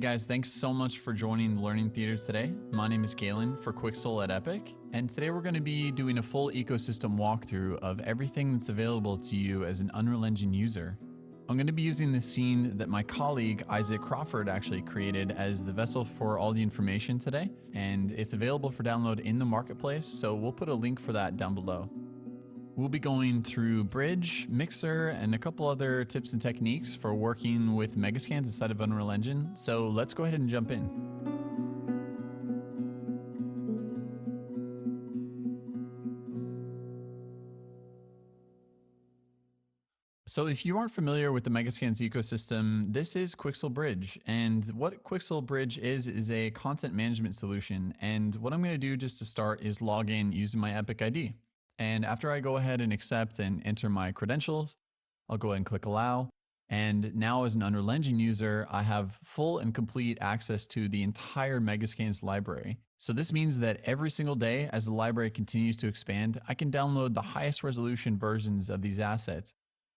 guys, thanks so much for joining the Learning Theaters today. My name is Galen for Quixel at Epic, and today we're going to be doing a full ecosystem walkthrough of everything that's available to you as an Unreal Engine user. I'm going to be using the scene that my colleague Isaac Crawford actually created as the vessel for all the information today, and it's available for download in the marketplace, so we'll put a link for that down below. We'll be going through Bridge, Mixer, and a couple other tips and techniques for working with Megascans inside of Unreal Engine, so let's go ahead and jump in. So if you aren't familiar with the Megascans ecosystem, this is Quixel Bridge. And what Quixel Bridge is a content management solution. And what I'm going to do just to start is log in using my Epic ID. And after I go ahead and accept and enter my credentials, I'll go ahead and click allow. And now as an Unreal Engine user, I have full and complete access to the entire Megascans library. So this means that every single day as the library continues to expand, I can download the highest resolution versions of these assets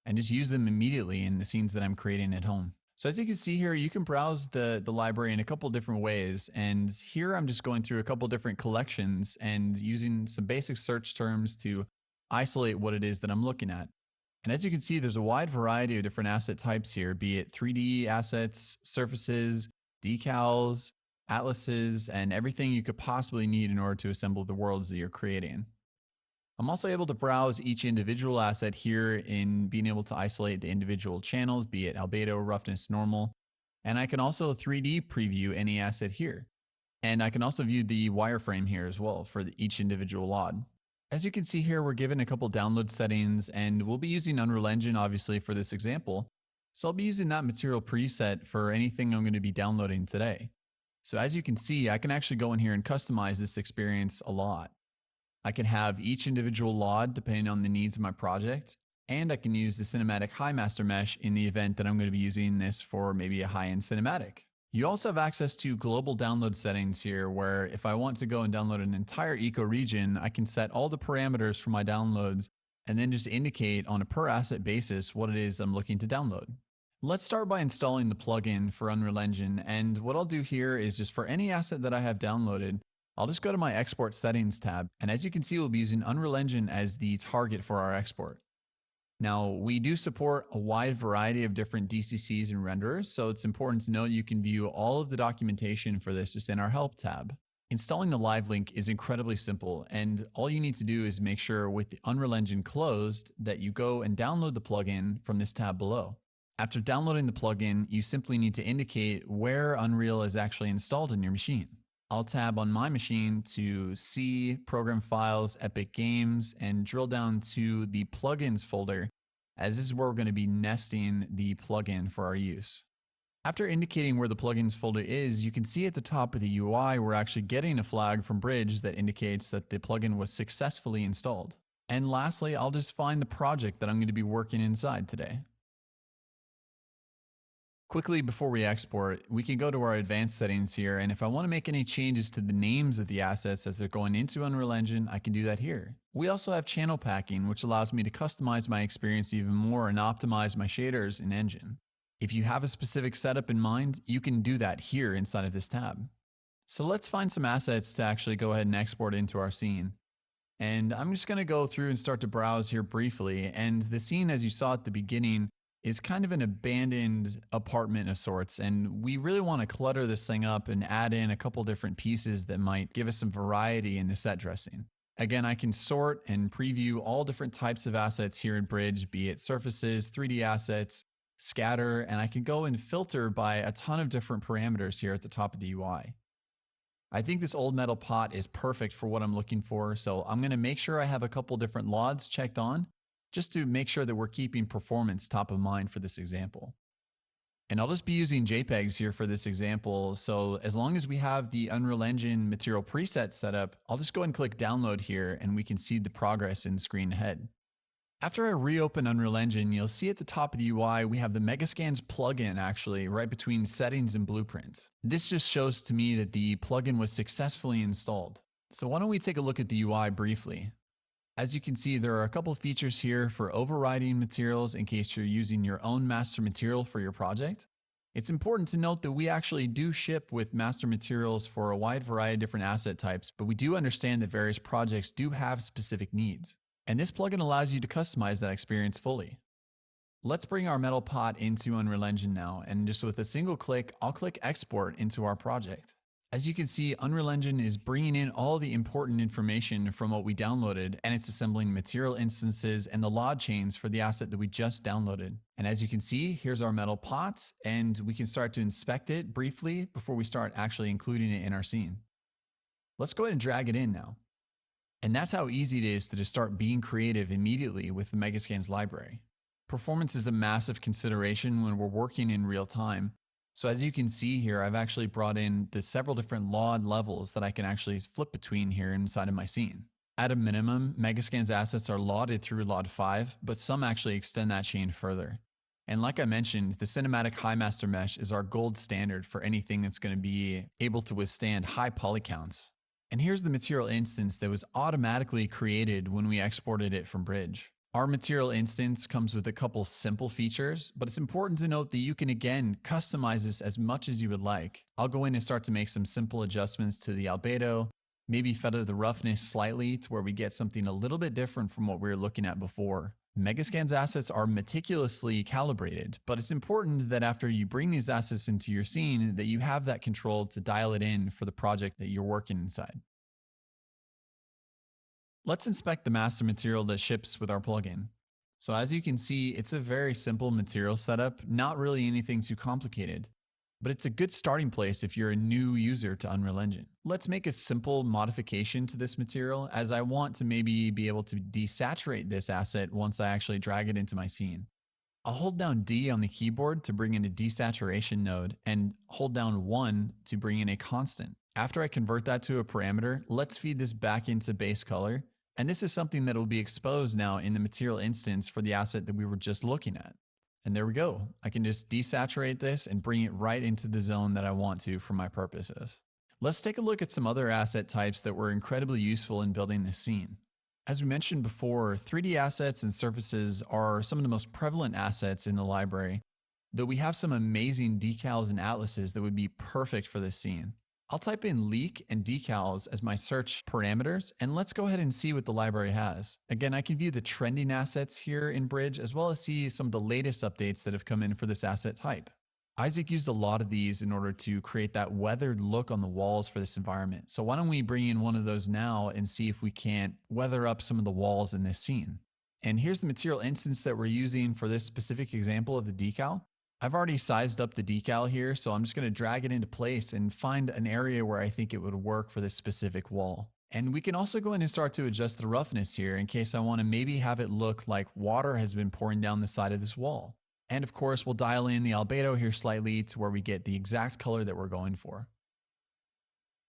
and just use them immediately in the scenes that I'm creating at home. So as you can see here, you can browse the library in a couple different ways. And here I'm just going through a couple different collections and using some basic search terms to isolate what it is that I'm looking at. And as you can see, there's a wide variety of different asset types here, be it 3D assets, surfaces, decals, atlases, and everything you could possibly need in order to assemble the worlds that you're creating. I'm also able to browse each individual asset here in being able to isolate the individual channels, be it albedo, roughness, normal. And I can also 3D preview any asset here. And I can also view the wireframe here as well for each individual LOD. As you can see here, we're given a couple download settings, and we'll be using Unreal Engine obviously for this example. So I'll be using that material preset for anything I'm going to be downloading today. So as you can see, I can actually go in here and customize this experience a lot. I can have each individual LOD depending on the needs of my project, and I can use the cinematic high master mesh in the event that I'm going to be using this for maybe a high-end cinematic. You also have access to global download settings here, where if I want to go and download an entire eco region, I can set all the parameters for my downloads and then just indicate on a per asset basis what it is I'm looking to download. Let's start by installing the plugin for Unreal Engine, and what I'll do here is just for any asset that I have downloaded, I'll just go to my export settings tab, and as you can see, we'll be using Unreal Engine as the target for our export. Now, we do support a wide variety of different DCCs and renderers, so it's important to note you can view all of the documentation for this just in our help tab. Installing the live link is incredibly simple, and all you need to do is make sure with the Unreal Engine closed that you go and download the plugin from this tab below. After downloading the plugin, you simply need to indicate where Unreal is actually installed in your machine. I'll tab on my machine to see program files, Epic Games, and drill down to the plugins folder, as this is where we're going to be nesting the plugin for our use. After indicating where the plugins folder is, you can see at the top of the UI, we're actually getting a flag from Bridge that indicates that the plugin was successfully installed. And lastly, I'll just find the project that I'm going to be working inside today. Quickly before we export, we can go to our advanced settings here, and if I want to make any changes to the names of the assets as they're going into Unreal Engine, I can do that here. We also have channel packing, which allows me to customize my experience even more and optimize my shaders in Engine. If you have a specific setup in mind, you can do that here inside of this tab. So let's find some assets to actually go ahead and export into our scene. And I'm just going to go through and start to browse here briefly, and the scene, as you saw at the beginning, is kind of an abandoned apartment of sorts, and we really want to clutter this thing up and add in a couple different pieces that might give us some variety in the set dressing. Again, I can sort and preview all different types of assets here in Bridge, be it surfaces, 3D assets, scatter, and I can go and filter by a ton of different parameters here at the top of the UI. I think this old metal pot is perfect for what I'm looking for, so I'm going to make sure I have a couple different LODs checked on, just to make sure that we're keeping performance top of mind for this example. And I'll just be using JPEGs here for this example, so as long as we have the Unreal Engine material preset set up, I'll just go and click download here and we can see the progress in the screen ahead. After I reopen Unreal Engine, you'll see at the top of the UI, we have the Megascans plugin actually right between settings and blueprint. This just shows to me that the plugin was successfully installed. So why don't we take a look at the UI briefly. As you can see, there are a couple of features here for overriding materials in case you're using your own master material for your project. It's important to note that we actually do ship with master materials for a wide variety of different asset types, but we do understand that various projects do have specific needs. And this plugin allows you to customize that experience fully. Let's bring our metal pot into Unreal Engine now, and just with a single click, I'll click Export into our project. As you can see, Unreal Engine is bringing in all the important information from what we downloaded, and it's assembling material instances and the LOD chains for the asset that we just downloaded. And as you can see, here's our metal pot, and we can start to inspect it briefly before we start actually including it in our scene. Let's go ahead and drag it in now. And that's how easy it is to just start being creative immediately with the Megascans library. Performance is a massive consideration when we're working in real time. So as you can see here, I've actually brought in the several different LOD levels that I can actually flip between here inside of my scene. At a minimum, Megascans assets are LODed through LOD 5, but some actually extend that chain further. And like I mentioned, the cinematic high master mesh is our gold standard for anything that's going to be able to withstand high poly counts. And here's the material instance that was automatically created when we exported it from Bridge. Our material instance comes with a couple simple features, but it's important to note that you can again customize this as much as you would like. I'll go in and start to make some simple adjustments to the albedo, maybe feather the roughness slightly to where we get something a little bit different from what we were looking at before. Megascans assets are meticulously calibrated, but it's important that after you bring these assets into your scene that you have that control to dial it in for the project that you're working inside. Let's inspect the master material that ships with our plugin. So as you can see, it's a very simple material setup, not really anything too complicated, but it's a good starting place if you're a new user to Unreal Engine. Let's make a simple modification to this material, as I want to maybe be able to desaturate this asset once I actually drag it into my scene. I'll hold down D on the keyboard to bring in a desaturation node and hold down 1 to bring in a constant. After I convert that to a parameter, let's feed this back into base color. And this is something that will be exposed now in the material instance for the asset that we were just looking at. And there we go. I can just desaturate this and bring it right into the zone that I want to for my purposes. Let's take a look at some other asset types that were incredibly useful in building this scene. As we mentioned before, 3D assets and surfaces are some of the most prevalent assets in the library, though we have some amazing decals and atlases that would be perfect for this scene. I'll type in leak and decals as my search parameters, and let's go ahead and see what the library has. Again, I can view the trending assets here in Bridge, as well as see some of the latest updates that have come in for this asset type. Isaac used a lot of these in order to create that weathered look on the walls for this environment. So why don't we bring in one of those now and see if we can't weather up some of the walls in this scene. And here's the material instance that we're using for this specific example of the decal. I've already sized up the decal here, so I'm just going to drag it into place and find an area where I think it would work for this specific wall. And we can also go in and start to adjust the roughness here in case I want to maybe have it look like water has been pouring down the side of this wall. And of course, we'll dial in the albedo here slightly to where we get the exact color that we're going for.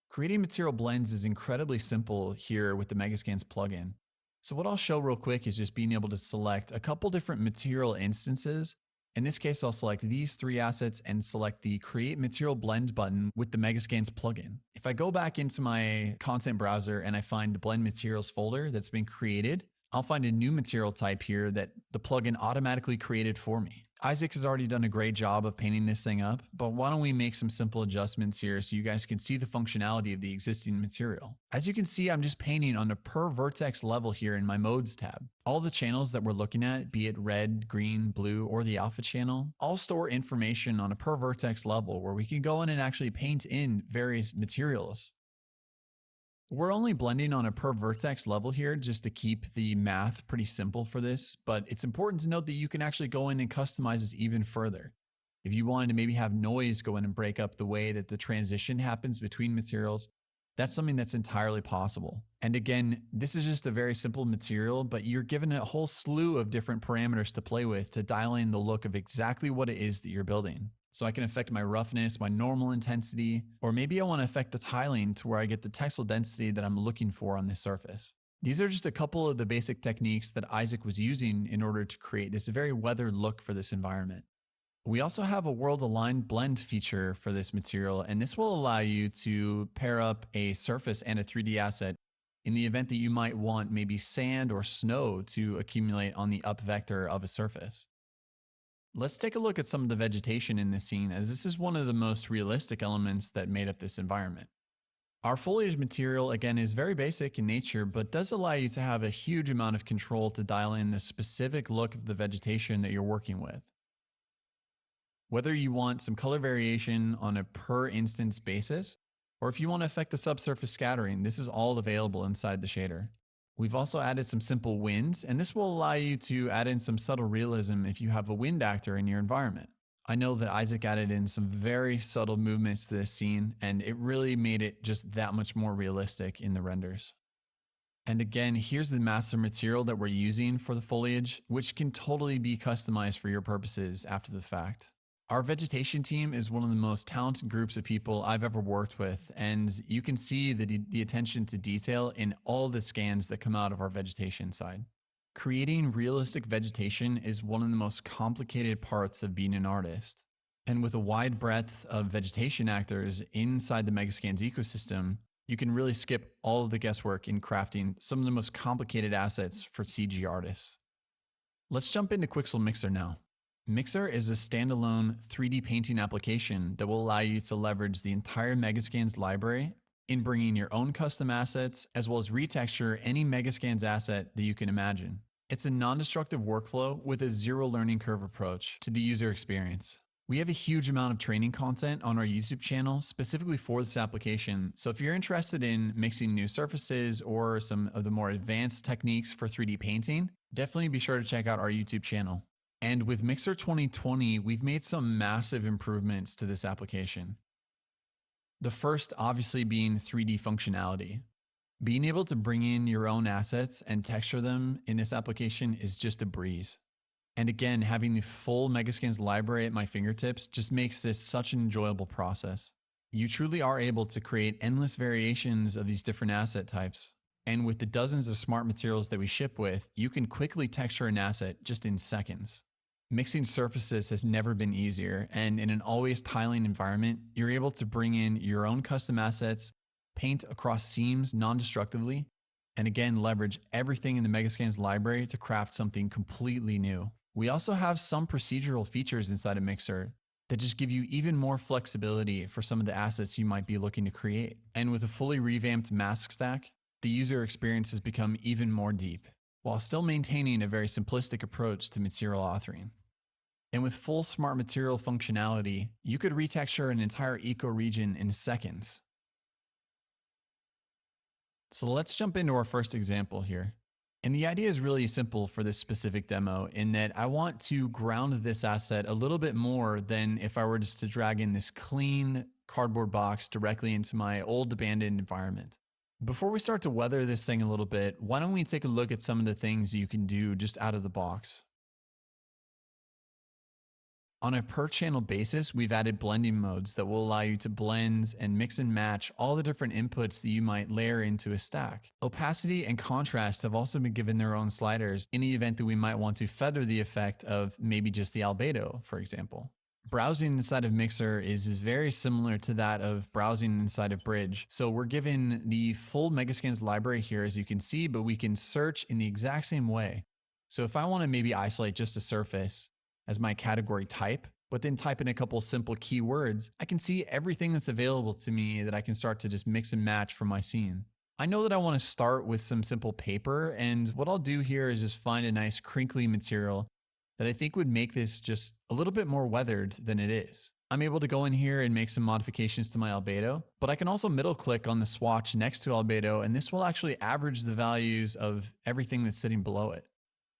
Creating material blends is incredibly simple here with the Megascans plugin. So what I'll show real quick is just being able to select a couple different material instances. In this case, I'll select these 3 assets and select the Create Material Blend button with the Megascans plugin. If I go back into my content browser and I find the Blend Materials folder that's been created, I'll find a new material type here that the plugin automatically created for me. Isaac has already done a great job of painting this thing up, but why don't we make some simple adjustments here so you guys can see the functionality of the existing material. As you can see, I'm just painting on a per vertex level here in my modes tab. All the channels that we're looking at, be it red, green, blue, or the alpha channel, all store information on a per vertex level where we can go in and actually paint in various materials. We're only blending on a per vertex level here just to keep the math pretty simple for this, but it's important to note that you can actually go in and customize this even further. If you wanted to maybe have noise go in and break up the way that the transition happens between materials, that's something that's entirely possible. And again, this is just a very simple material, but you're given a whole slew of different parameters to play with to dial in the look of exactly what it is that you're building. So I can affect my roughness, my normal intensity, or maybe I want to affect the tiling to where I get the textile density that I'm looking for on this surface. These are just a couple of the basic techniques that Isaac was using in order to create this very weathered look for this environment. We also have a world aligned blend feature for this material, and this will allow you to pair up a surface and a 3D asset in the event that you might want maybe sand or snow to accumulate on the up vector of a surface. Let's take a look at some of the vegetation in this scene, as this is one of the most realistic elements that made up this environment. Our foliage material, again, is very basic in nature, but does allow you to have a huge amount of control to dial in the specific look of the vegetation that you're working with. Whether you want some color variation on a per instance basis, or if you want to affect the subsurface scattering, this is all available inside the shader. We've also added some simple winds, and this will allow you to add in some subtle realism if you have a wind actor in your environment. I know that Isaac added in some very subtle movements to this scene, and it really made it just that much more realistic in the renders. And again, here's the master material that we're using for the foliage, which can totally be customized for your purposes after the fact. Our vegetation team is one of the most talented groups of people I've ever worked with, and you can see the attention to detail in all the scans that come out of our vegetation side. Creating realistic vegetation is one of the most complicated parts of being an artist. And with a wide breadth of vegetation actors inside the Megascans ecosystem, you can really skip all of the guesswork in crafting some of the most complicated assets for CG artists. Let's jump into Quixel Mixer now. Mixer is a standalone 3D painting application that will allow you to leverage the entire Megascans library in bringing your own custom assets, as well as retexture any Megascans asset that you can imagine. It's a non-destructive workflow with a zero learning curve approach to the user experience. We have a huge amount of training content on our YouTube channel specifically for this application, so if you're interested in mixing new surfaces or some of the more advanced techniques for 3D painting, definitely be sure to check out our YouTube channel. And with Mixer 2020, we've made some massive improvements to this application. The first obviously being 3D functionality. Being able to bring in your own assets and texture them in this application is just a breeze. And again, having the full Megascans library at my fingertips just makes this such an enjoyable process. You truly are able to create endless variations of these different asset types. And with the dozens of smart materials that we ship with, you can quickly texture an asset just in seconds. Mixing surfaces has never been easier, and in an always tiling environment, you're able to bring in your own custom assets, paint across seams non-destructively, and again leverage everything in the Megascans library to craft something completely new. We also have some procedural features inside of Mixer that just give you even more flexibility for some of the assets you might be looking to create. And with a fully revamped mask stack, the user experience has become even more deep, while still maintaining a very simplistic approach to material authoring. And with full smart material functionality, you could retexture an entire ecoregion in seconds. So let's jump into our first example here. And the idea is really simple for this specific demo in that I want to ground this asset a little bit more than if I were just to drag in this clean cardboard box directly into my old abandoned environment. Before we start to weather this thing a little bit, why don't we take a look at some of the things you can do just out of the box. On a per channel basis, we've added blending modes that will allow you to blend and mix and match all the different inputs that you might layer into a stack. Opacity and contrast have also been given their own sliders in the event that we might want to feather the effect of maybe just the albedo, for example. Browsing inside of Mixer is very similar to that of browsing inside of Bridge. So we're given the full Megascans library here, as you can see, but we can search in the exact same way. So if I want to maybe isolate just a surface as my category type, but then type in a couple simple keywords, I can see everything that's available to me that I can start to just mix and match for my scene. I know that I want to start with some simple paper, and what I'll do here is just find a nice crinkly material that I think would make this just a little bit more weathered than it is. I'm able to go in here and make some modifications to my albedo, but I can also middle click on the swatch next to albedo, and this will actually average the values of everything that's sitting below it.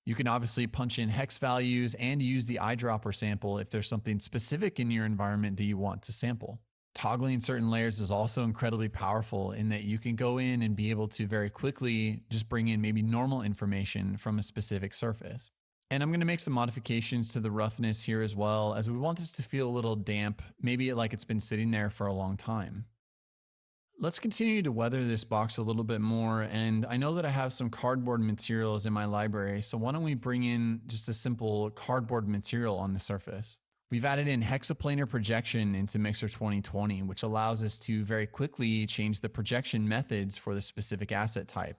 You can obviously punch in hex values and use the eyedropper sample if there's something specific in your environment that you want to sample. Toggling certain layers is also incredibly powerful in that you can go in and be able to very quickly just bring in maybe normal information from a specific surface. And I'm going to make some modifications to the roughness here as well, as we want this to feel a little damp, maybe like it's been sitting there for a long time. Let's continue to weather this box a little bit more, and I know that I have some cardboard materials in my library, so why don't we bring in just a simple cardboard material on the surface. We've added in hexaplanar projection into Mixer 2020, which allows us to very quickly change the projection methods for the specific asset type.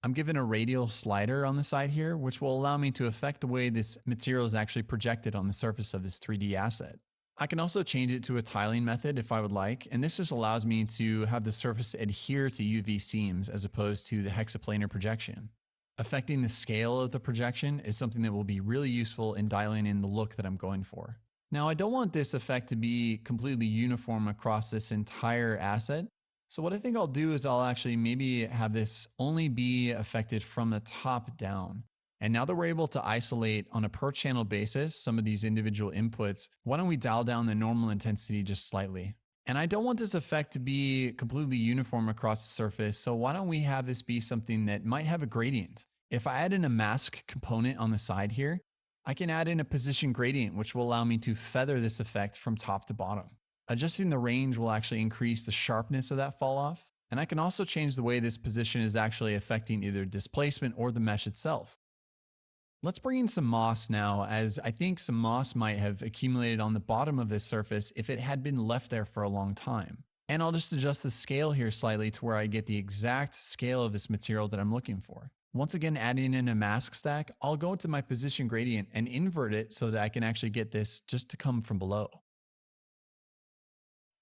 I'm given a radial slider on the side here, which will allow me to affect the way this material is actually projected on the surface of this 3D asset. I can also change it to a tiling method if I would like, and this just allows me to have the surface adhere to UV seams as opposed to the hexaplanar projection. Affecting the scale of the projection is something that will be really useful in dialing in the look that I'm going for. Now, I don't want this effect to be completely uniform across this entire asset. So what I think I'll do is I'll actually maybe have this only be affected from the top down. And now that we're able to isolate on a per channel basis some of these individual inputs, why don't we dial down the normal intensity just slightly? And I don't want this effect to be completely uniform across the surface, so why don't we have this be something that might have a gradient? If I add in a mask component on the side here, I can add in a position gradient, which will allow me to feather this effect from top to bottom. Adjusting the range will actually increase the sharpness of that fall off, and I can also change the way this position is actually affecting either displacement or the mesh itself. Let's bring in some moss now, as I think some moss might have accumulated on the bottom of this surface if it had been left there for a long time. And I'll just adjust the scale here slightly to where I get the exact scale of this material that I'm looking for. Once again, adding in a mask stack, I'll go into my position gradient and invert it so that I can actually get this just to come from below.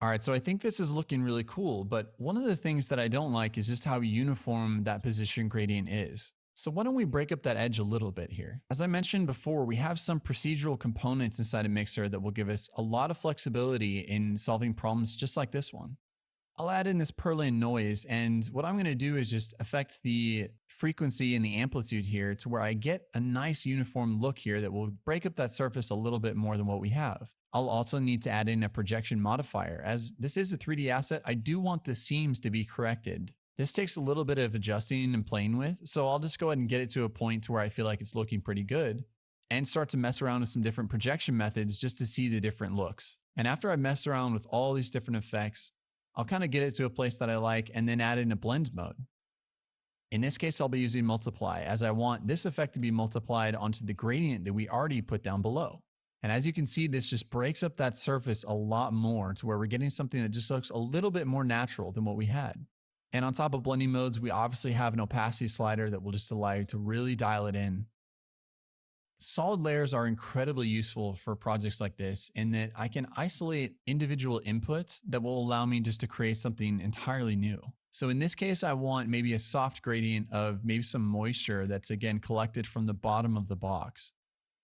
All right, so I think this is looking really cool, but one of the things that I don't like is just how uniform that position gradient is. So why don't we break up that edge a little bit here? As I mentioned before, we have some procedural components inside a mixer that will give us a lot of flexibility in solving problems just like this one. I'll add in this Perlin noise, and what I'm going to do is just affect the frequency and the amplitude here to where I get a nice uniform look here that will break up that surface a little bit more than what we have. I'll also need to add in a projection modifier. As this is a 3D asset, I do want the seams to be corrected. This takes a little bit of adjusting and playing with, so I'll just go ahead and get it to a point to where I feel like it's looking pretty good and start to mess around with some different projection methods just to see the different looks. And after I mess around with all these different effects, I'll kind of get it to a place that I like and then add in a blend mode. In this case, I'll be using multiply, as I want this effect to be multiplied onto the gradient that we already put down below. And as you can see, this just breaks up that surface a lot more to where we're getting something that just looks a little bit more natural than what we had. And on top of blending modes, we obviously have an opacity slider that will just allow you to really dial it in. Solid layers are incredibly useful for projects like this in that I can isolate individual inputs that will allow me just to create something entirely new. So in this case, I want maybe a soft gradient of maybe some moisture that's again collected from the bottom of the box.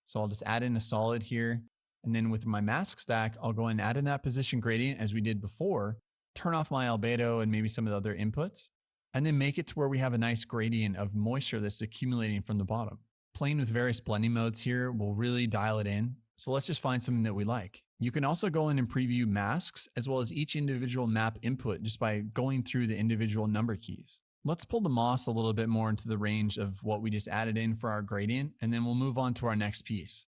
So I'll just add in a solid here. And then with my mask stack, I'll go and add in that position gradient as we did before, turn off my albedo and maybe some of the other inputs, and then make it to where we have a nice gradient of moisture that's accumulating from the bottom. Playing with various blending modes here will really dial it in. So let's just find something that we like. You can also go in and preview masks as well as each individual map input just by going through the individual number keys. Let's pull the moss a little bit more into the range of what we just added in for our gradient, and then we'll move on to our next piece.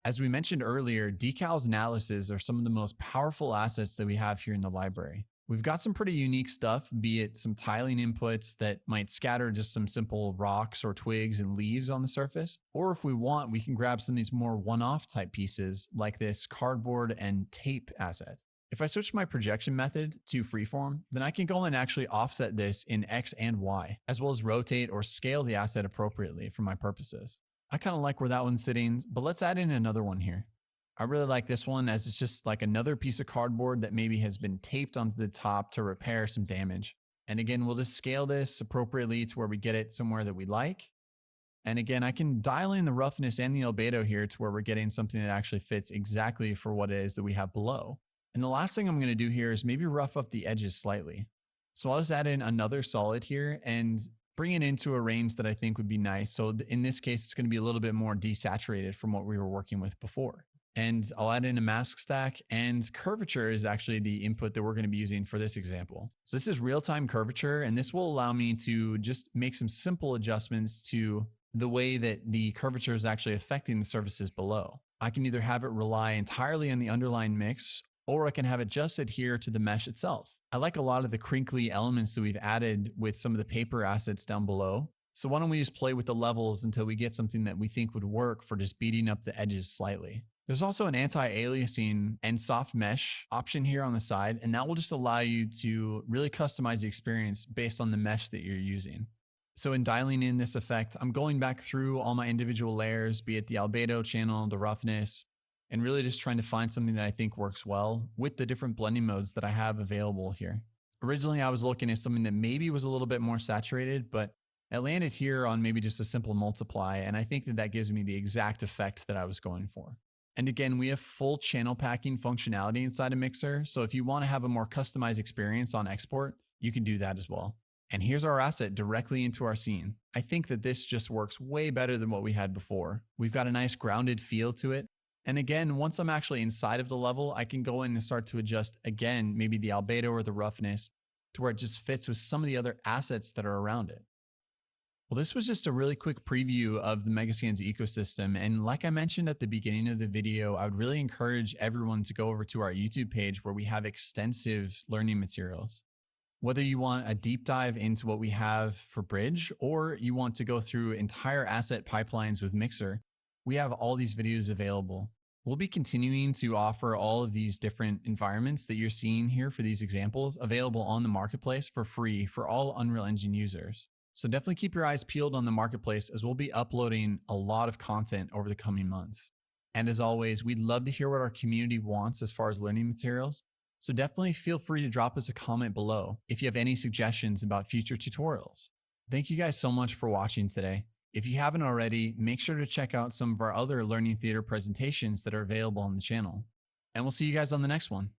As we mentioned earlier, decals and atlases are some of the most powerful assets that we have here in the library. We've got some pretty unique stuff, be it some tiling inputs that might scatter just some simple rocks or twigs and leaves on the surface. Or if we want, we can grab some of these more one-off type pieces like this cardboard and tape asset. If I switch my projection method to freeform, then I can go and actually offset this in X and Y, as well as rotate or scale the asset appropriately for my purposes. I kind of like where that one's sitting, but let's add in another one here. I really like this one as it's just like another piece of cardboard that maybe has been taped onto the top to repair some damage. And again, we'll just scale this appropriately to where we get it somewhere that we like. And again, I can dial in the roughness and the albedo here to where we're getting something that actually fits exactly for what it is that we have below. And the last thing I'm going to do here is maybe rough up the edges slightly. So I'll just add in another solid here and bring it into a range that I think would be nice. So in this case, it's going to be a little bit more desaturated from what we were working with before. And I'll add in a mask stack, and curvature is actually the input that we're going to be using for this example. So this is real-time curvature, and this will allow me to just make some simple adjustments to the way that the curvature is actually affecting the surfaces below. I can either have it rely entirely on the underlying mix, or I can have it just adhere to the mesh itself. I like a lot of the crinkly elements that we've added with some of the paper assets down below. So why don't we just play with the levels until we get something that we think would work for just beating up the edges slightly. There's also an anti-aliasing and soft mesh option here on the side, and that will just allow you to really customize the experience based on the mesh that you're using. So in dialing in this effect, I'm going back through all my individual layers, be it the albedo channel, the roughness, and really just trying to find something that I think works well with the different blending modes that I have available here. Originally, I was looking at something that maybe was a little bit more saturated, but I landed here on maybe just a simple multiply, and I think that that gives me the exact effect that I was going for. And again, we have full channel packing functionality inside of Mixer. So if you want to have a more customized experience on export, you can do that as well. And here's our asset directly into our scene. I think that this just works way better than what we had before. We've got a nice grounded feel to it. And again, once I'm actually inside of the level, I can go in and start to adjust again, maybe the albedo or the roughness to where it just fits with some of the other assets that are around it. Well, this was just a really quick preview of the Megascans ecosystem. And like I mentioned at the beginning of the video, I would really encourage everyone to go over to our YouTube page where we have extensive learning materials. Whether you want a deep dive into what we have for Bridge or you want to go through entire asset pipelines with Mixer, we have all these videos available. We'll be continuing to offer all of these different environments that you're seeing here for these examples available on the marketplace for free for all Unreal Engine users. So definitely keep your eyes peeled on the marketplace as we'll be uploading a lot of content over the coming months. And as always, we'd love to hear what our community wants as far as learning materials. So definitely feel free to drop us a comment below if you have any suggestions about future tutorials. Thank you guys so much for watching today. If you haven't already, make sure to check out some of our other Learning Theater presentations that are available on the channel. And we'll see you guys on the next one.